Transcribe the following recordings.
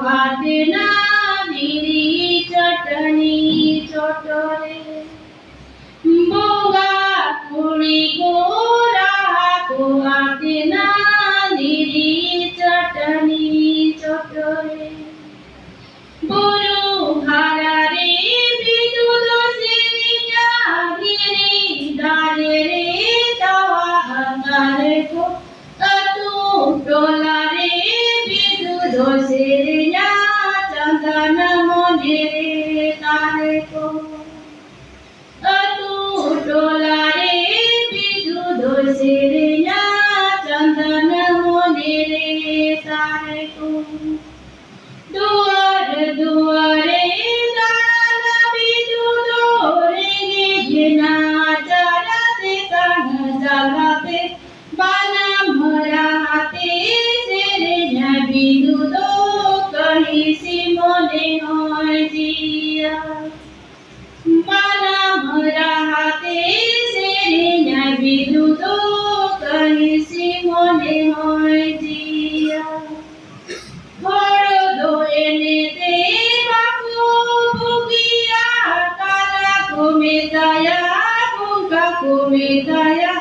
हाथना नीरी चटनी चटरे बोगा कुड़ी गोरा को हाथना नीरी चटनी चटरे बुरु हारारे बिदुद सिरिया गिरी दारे रे तवा अंगारे को तू टोला रे बिदुद सिरिया चंदन मोने रे तारे को तू टोला रे बिदुद सिरिया चंदन मोने रे तारे को दुआरे दाना बिदुदो रे गिना चलते कण जलते बाना मरा हाथे सेरे न बिदुदो कही सिमोने होय जिया बाना मरा हाथे सेरे न बिदुदो कही सिमोने होय जिया Kumedaya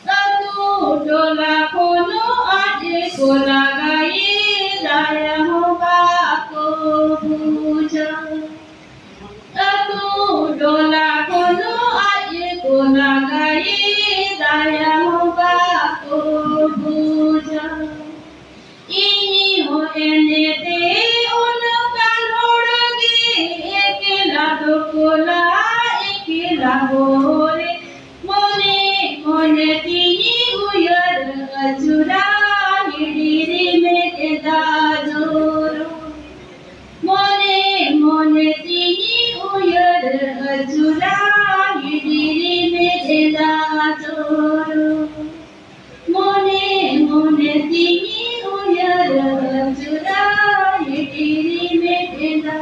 tatu dola kono aje kola gaye daya hoba ko puja tatu dola kono aje kola gaye daya hoba ko puja ini ho ene te ono kanhoge ekela do kola ekela hore मोने तीनी उयर अजुरा हिडीरी में केदा जोरो मोने तीनी उयर अजुरा हिडीरी में केदा जोरो मोने तीनी उयर अजुरा हिडीरी में केदा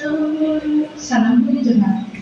जोरो सनम पुरी जोना